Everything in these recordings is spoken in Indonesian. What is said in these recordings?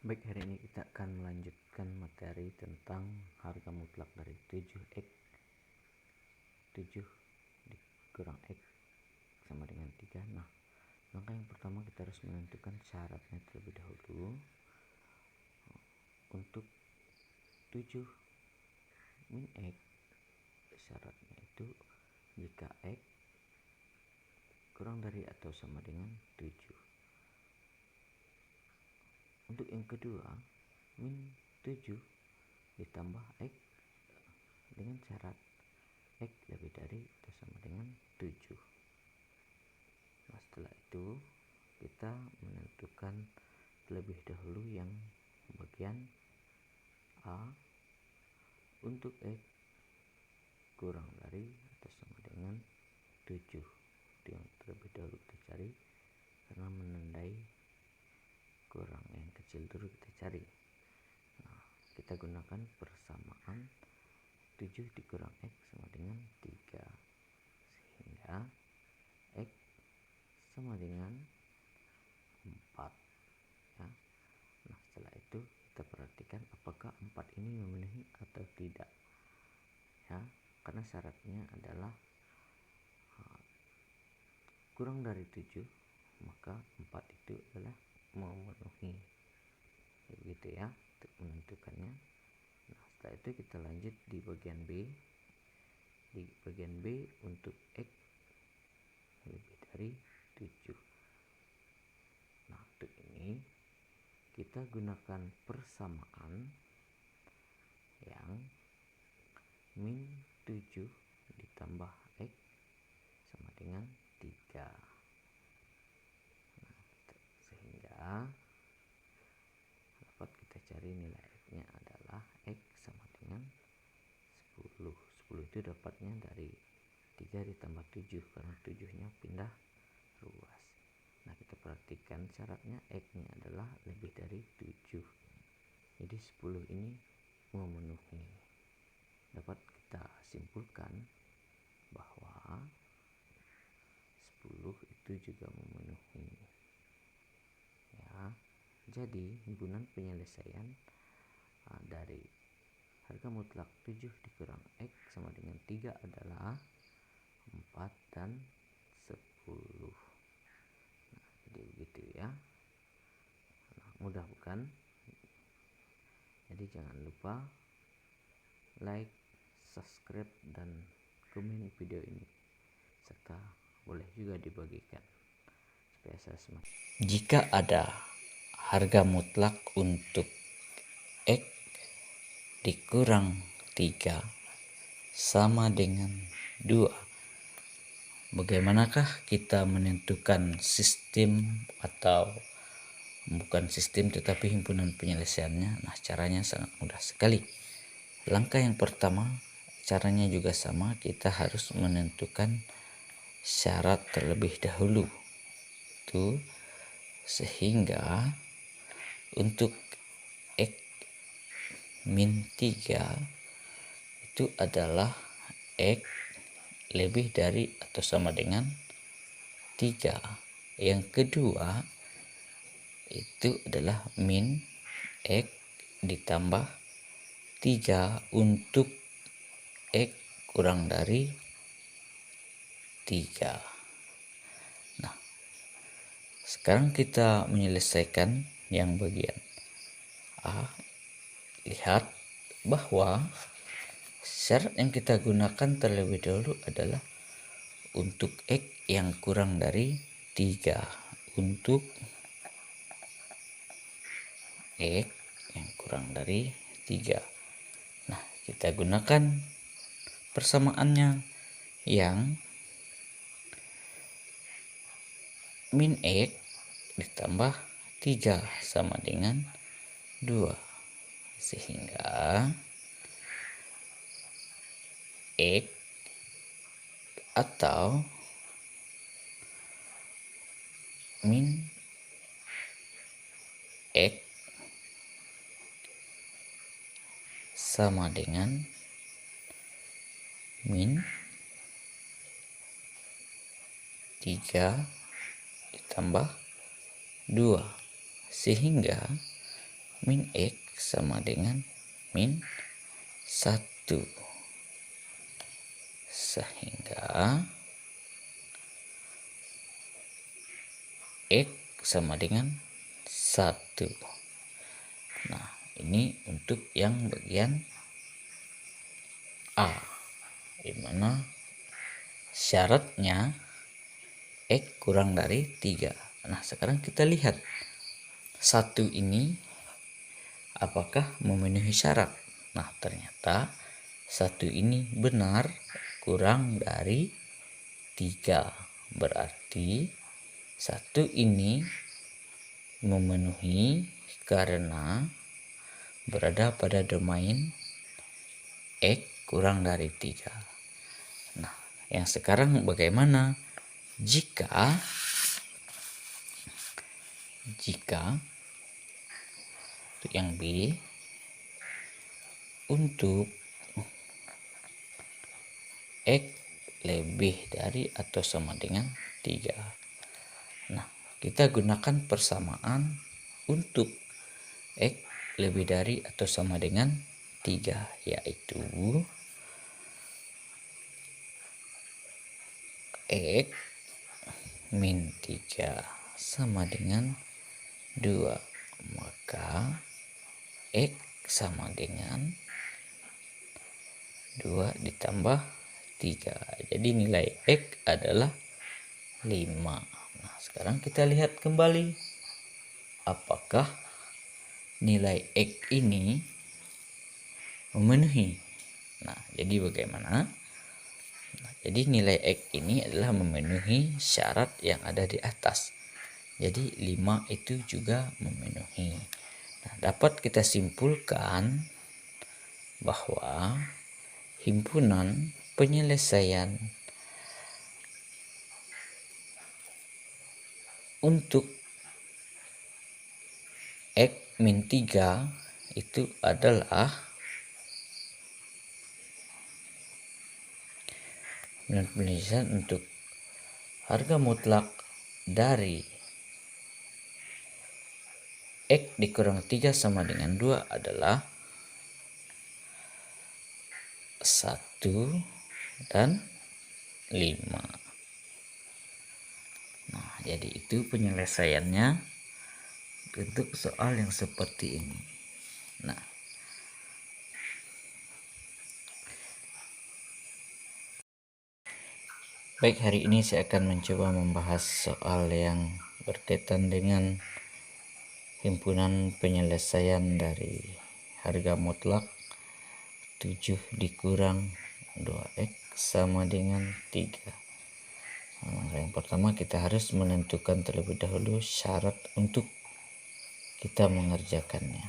Baik, hari ini kita akan melanjutkan materi tentang harga mutlak dari 7x 7 dikurang x sama dengan 3. Nah, langkah yang pertama kita harus menentukan syaratnya terlebih dahulu. Untuk 7 min x, syaratnya itu jika x kurang dari atau sama dengan 7. Untuk yang kedua, min 7 ditambah x dengan syarat x lebih dari atau sama dengan 7. Nah, setelah itu kita menentukan terlebih dahulu yang bagian A. Untuk x kurang dari atau sama dengan 7, itu yang terlebih dahulu kita cari, karena menandai kurang yang kecil dulu kita cari. Nah, kita gunakan persamaan 7 dikurang x sama dengan 3, sehingga x sama dengan 4 ya. Nah, setelah itu kita perhatikan apakah 4 ini memenuhi atau tidak ya, karena syaratnya adalah kurang dari 7, maka 4 itu adalah memenuhi, begitu ya untuk menentukannya. Nah, setelah itu kita lanjut di bagian B. Di bagian B untuk x lebih dari 7. Nah, untuk ini kita gunakan persamaan yang min 7 ditambah x sama dengan 3. Nah, sehingga dapat kita cari nilai x-nya adalah x sama dengan 10. 10 itu dapatnya dari 3 ditambah 7, karena 7-nya pindah ruas. Nah, kita perhatikan syaratnya x-nya adalah lebih dari 7. Jadi 10 ini memenuhi. Dapat kita simpulkan bahwa 10 itu juga memenuhi ya. Jadi himpunan penyelesaian dari harga mutlak 7 dikurang x sama dengan 3 adalah 4 dan 10. Nah, jadi begitu ya. Nah, mudah bukan? Jadi jangan lupa like, subscribe, dan komen video ini, serta boleh juga dibagikan supaya saya semakin. Jika ada harga mutlak untuk x dikurang 3 sama dengan 2, bagaimanakah kita menentukan sistem, atau bukan sistem tetapi himpunan penyelesaiannya? Nah, caranya sangat mudah sekali. Langkah yang pertama, caranya juga sama, kita harus menentukan syarat terlebih dahulu. Itu sehingga untuk x min 3 itu adalah x lebih dari atau sama dengan 3. Yang kedua itu adalah min x ditambah 3 untuk x kurang dari 3. Nah, sekarang kita menyelesaikan yang bagian A. Lihat bahwa syarat yang kita gunakan terlebih dahulu adalah untuk x yang kurang dari 3. Untuk x yang kurang dari 3. Nah, kita gunakan persamaannya yang min x ditambah 3 sama dengan 2, sehingga x atau min x sama dengan min 3 ditambah 2, sehingga min X sama dengan min 1. Sehingga X sama dengan 1. Nah, ini untuk yang bagian A, dimana syaratnya X kurang dari 3. Nah, sekarang kita lihat 1 ini apakah memenuhi syarat. Nah, ternyata 1 ini benar kurang dari 3. Berarti 1 ini memenuhi karena berada pada domain X kurang dari 3. Nah, yang sekarang bagaimana jika untuk yang B, untuk X lebih dari atau sama dengan 3. Nah, kita gunakan persamaan untuk X lebih dari atau sama dengan 3, yaitu X min 3 sama dengan 2. Maka X sama dengan 2 ditambah 3. Jadi nilai X adalah 5. Nah, sekarang kita lihat kembali apakah nilai X ini memenuhi. Nah, jadi bagaimana? Nah, jadi nilai X ini adalah memenuhi syarat yang ada di atas. Jadi 5 itu juga memenuhi. Nah, dapat kita simpulkan bahwa himpunan penyelesaian untuk X min 3 itu adalah penyelesaian untuk harga mutlak dari X dikurang 3 sama dengan 2 adalah 1 dan 5. Nah, jadi itu penyelesaiannya untuk soal yang seperti ini. Nah, baik, hari ini saya akan mencoba membahas soal yang berkaitan dengan himpunan penyelesaian dari harga mutlak 7 dikurang 2X sama dengan 3. Yang pertama kita harus menentukan terlebih dahulu syarat untuk kita mengerjakannya.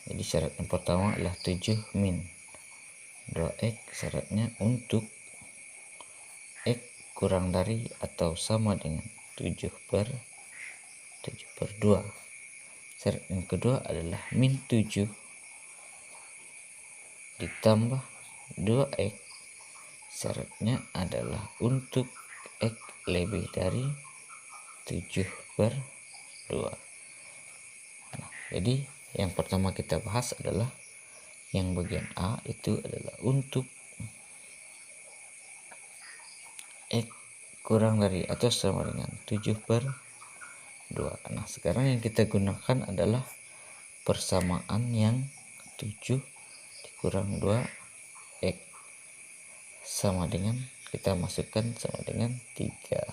Jadi syarat yang pertama adalah 7 min 2X, syaratnya untuk X kurang dari atau sama dengan 7 per 2. Syarat yang kedua adalah min 7 ditambah 2X, syaratnya adalah untuk X lebih dari 7 per 2. Nah, jadi yang pertama kita bahas adalah yang bagian A, itu adalah untuk X kurang dari atau sama dengan 7 per 2. Nah, sekarang yang kita gunakan adalah persamaan yang 7 dikurang 2X sama dengan, kita masukkan sama dengan 3.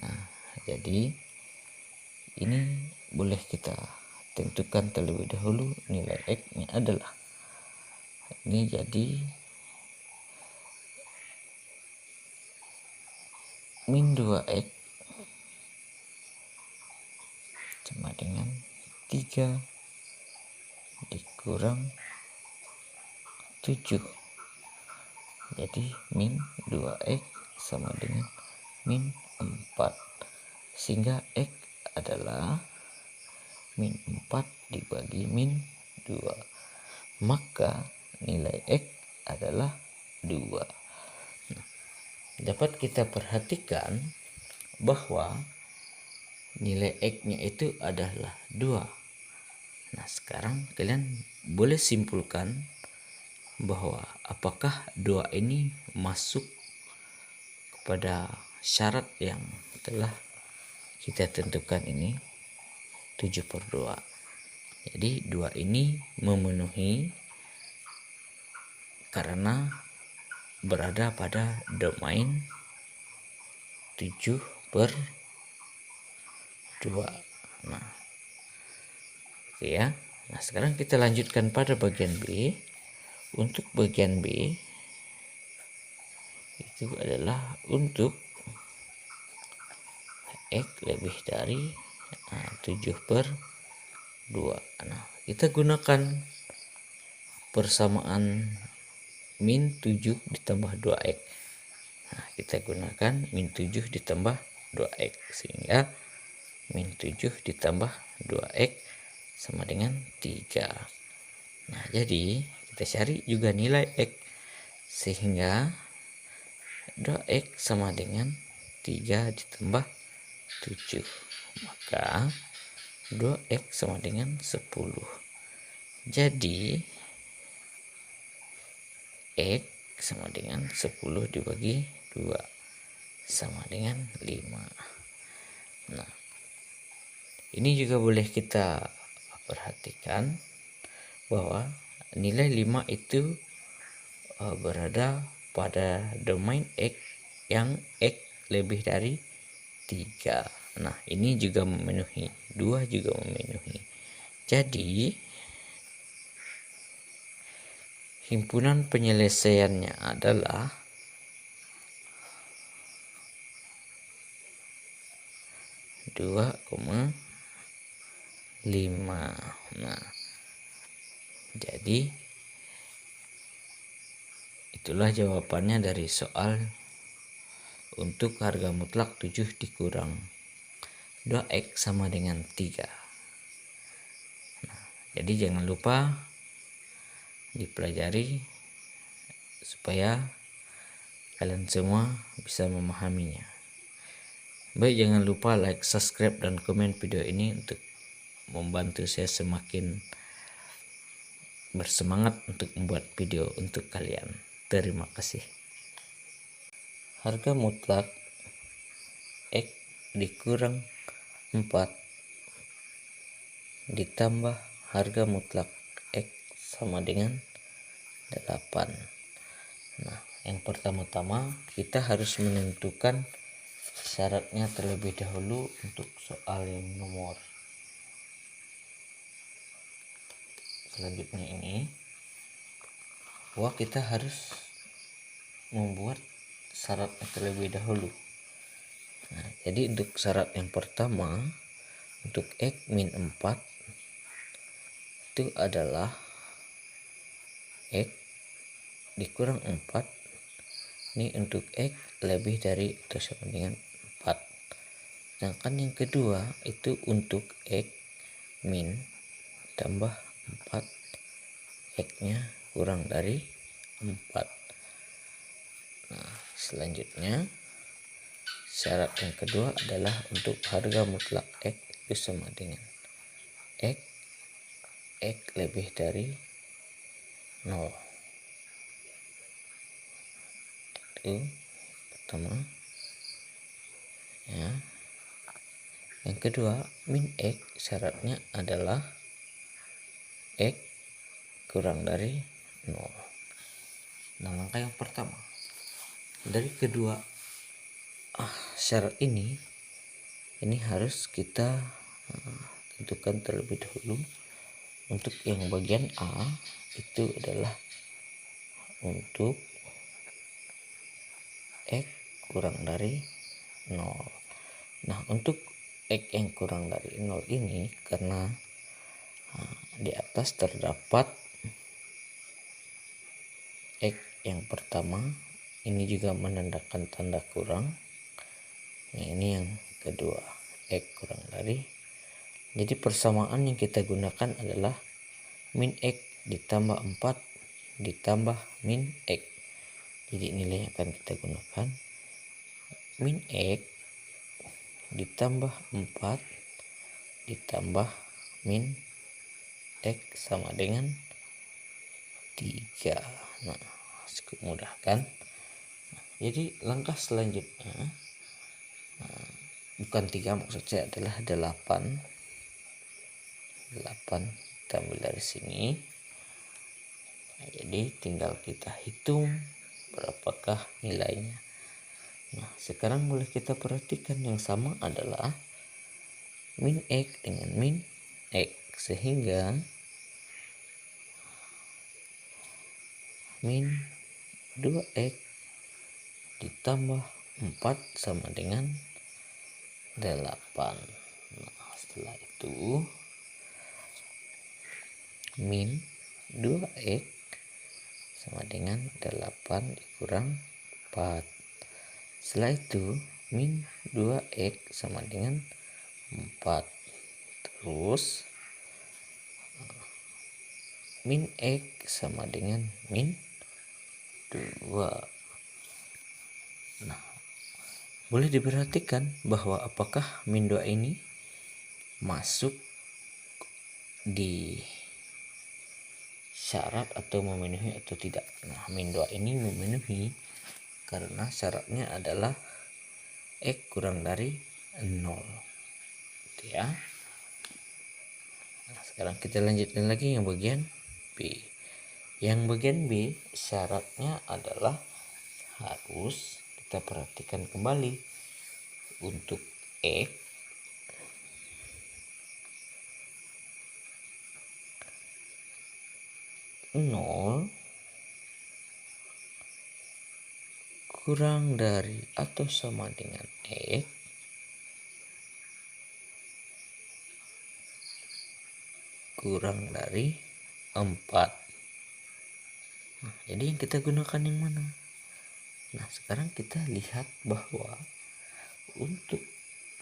Nah, jadi ini boleh kita tentukan terlebih dahulu nilai X nya adalah ini, jadi min 2X sama dengan 3 dikurang 7. Jadi min 2X sama dengan min 4. Sehingga X adalah min 4 dibagi min 2. Maka nilai X adalah 2. Dapat kita perhatikan bahwa nilai X-nya itu adalah 2. Nah, sekarang kalian boleh simpulkan bahwa apakah 2 ini masuk kepada syarat yang telah kita tentukan ini, 7/2. Jadi 2 ini memenuhi karena berada pada domain 7/2. Nah, oke ya. Nah, sekarang kita lanjutkan pada bagian B. Untuk bagian B itu adalah untuk X lebih dari 7/2. Nah, kita gunakan persamaan min 7 ditambah 2X. Nah, kita gunakan min 7 ditambah 2X, sehingga min 7 ditambah 2X sama dengan 3. Nah, jadi kita cari juga nilai X, sehingga 2X sama dengan 3 ditambah 7. Maka 2X sama dengan 10. Jadi X sama dengan 10 dibagi 2 sama dengan 5. Nah, ini juga boleh kita perhatikan bahwa nilai 5 itu berada pada domain X yang X lebih dari 3. Nah, ini juga memenuhi, 2 juga memenuhi. Jadi himpunan penyelesaiannya adalah 2,5. Nah, jadi itulah jawabannya dari soal untuk harga mutlak 7 dikurang 2X sama dengan 3. Nah, jadi jangan lupa dipelajari supaya kalian semua bisa memahaminya. Baik, jangan lupa like, subscribe, dan komen video ini untuk membantu saya semakin bersemangat untuk membuat video untuk kalian. Terima kasih. Harga mutlak X dikurang 4 ditambah harga mutlak X sama dengan 8. Nah, yang pertama-tama kita harus menentukan syaratnya terlebih dahulu untuk soal yang nomor selanjutnya ini, bahwa kita harus membuat syaratnya terlebih dahulu. Nah, jadi untuk syarat yang pertama, untuk X min 4 itu adalah X dikurang 4. Ini untuk X lebih dari atau sama dengan 4. Sedangkan yang kedua itu untuk X min tambah 4, X nya kurang dari 4. Nah, selanjutnya syarat yang kedua adalah untuk harga mutlak X itu sama dengan X lebih dari 0. Itu pertama ya. Yang kedua, min X syaratnya adalah X kurang dari 0. Nah, langkah yang pertama dari kedua syarat ini harus kita tentukan terlebih dahulu. Untuk yang bagian A itu adalah untuk X kurang dari 0. Nah, untuk X yang kurang dari 0 ini karena di atas terdapat X yang pertama, ini juga menandakan tanda kurang. Nah, ini yang kedua, X kurang dari. Jadi persamaan yang kita gunakan adalah min X ditambah 4 ditambah min X. Jadi nilai yang akan kita gunakan min X ditambah 4 ditambah min X sama dengan 3. Nah, cukup mudah kan? Jadi langkah selanjutnya, bukan 3, maksud saya adalah 8 kita ambil dari sini. Nah, jadi tinggal kita hitung berapakah nilainya. Nah, sekarang boleh kita perhatikan yang sama adalah min X dengan min X, sehingga min 2X ditambah 4 sama dengan 8. Nah, setelah itu min 2X sama dengan 8 dikurang 4. Setelah itu min 2X sama dengan 4. Terus min X sama dengan min 2. Nah, boleh diperhatikan bahwa apakah min 2 ini masuk di syarat atau memenuhi atau tidak. Nah, min 2 ini memenuhi karena syaratnya adalah X kurang dari 0. Gitu ya. Nah, sekarang kita lanjutkan lagi yang bagian B. Yang bagian B syaratnya adalah harus kita perhatikan kembali untuk X nol kurang dari atau sama dengan X kurang dari 4. Nah, jadi yang kita gunakan yang mana? Nah, sekarang kita lihat bahwa untuk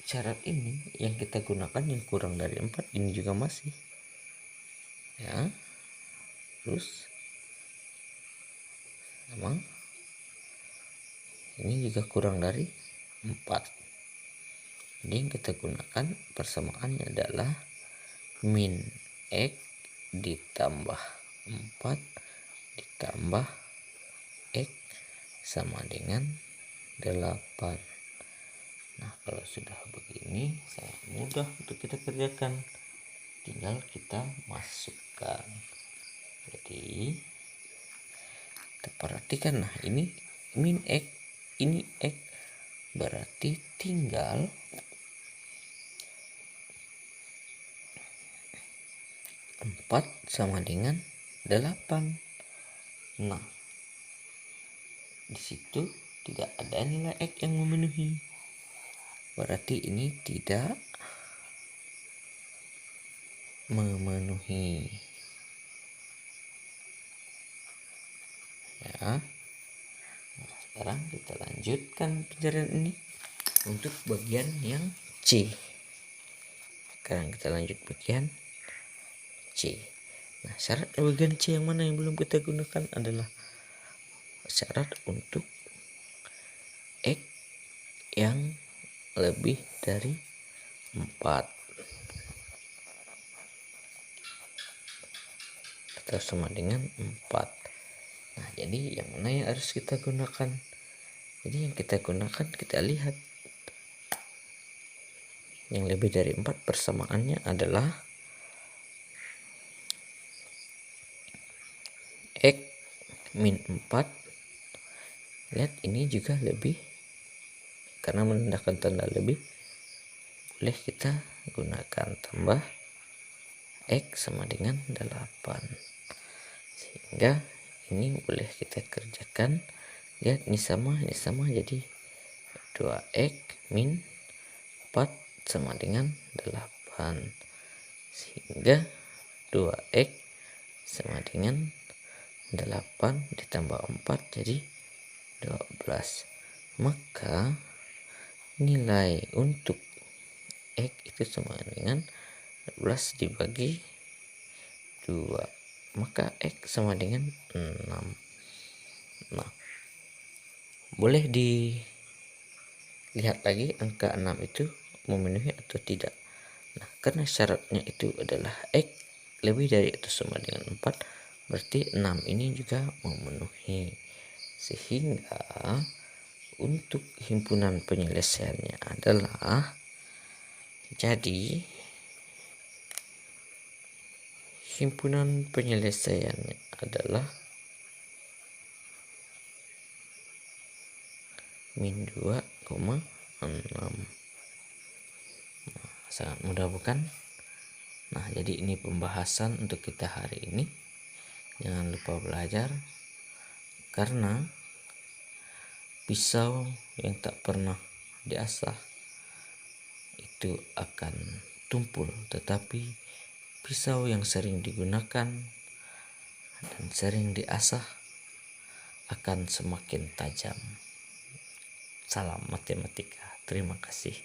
syarat ini yang kita gunakan yang kurang dari 4 ini juga masih ya. Terus sama ini juga kurang dari 4. Jadi yang kita gunakan persamaannya adalah min X ditambah 4 ditambah X sama dengan 8. Nah, kalau sudah begini sangat mudah untuk kita kerjakan, tinggal kita masukkan. Jadi kita perhatikan, nah ini min X, ini X, berarti tinggal 4 sama dengan 8. Nah, di situ tidak ada nilai X yang memenuhi. Berarti ini tidak memenuhi. Ya. Nah, sekarang kita lanjutkan pencarian ini untuk bagian yang C. Sekarang kita lanjut bagian C. Nah, syarat bagian C yang mana yang belum kita gunakan adalah syarat untuk X yang lebih dari 4 atau sama dengan 4. Nah, jadi yang mana yang harus kita gunakan? Jadi yang kita gunakan, kita lihat yang lebih dari 4 persamaannya adalah X min 4. Lihat, ini juga lebih, karena menandakan tanda lebih, boleh kita gunakan tambah X sama dengan 8. Sehingga ini boleh kita kerjakan. Lihat, ini sama, jadi 2X min 4 sama dengan 8. Sehingga 2X sama dengan 8 ditambah 4 jadi 12. Maka nilai untuk X itu sama dengan 12 dibagi 2. Maka X sama dengan 6. Nah, boleh dilihat lagi angka 6 itu memenuhi atau tidak. Nah, karena syaratnya itu adalah X lebih dari atau sama dengan 4, berarti 6 ini juga memenuhi. Sehingga untuk himpunan penyelesaiannya adalah, jadi himpunan penyelesaiannya adalah min 2,6. Sangat mudah bukan? Nah, jadi ini pembahasan untuk kita hari ini. Jangan lupa belajar, karena pisau yang tak pernah diasah itu akan tumpul, tetapi pisau yang sering digunakan dan sering diasah akan semakin tajam. Salam matematika. Terima kasih.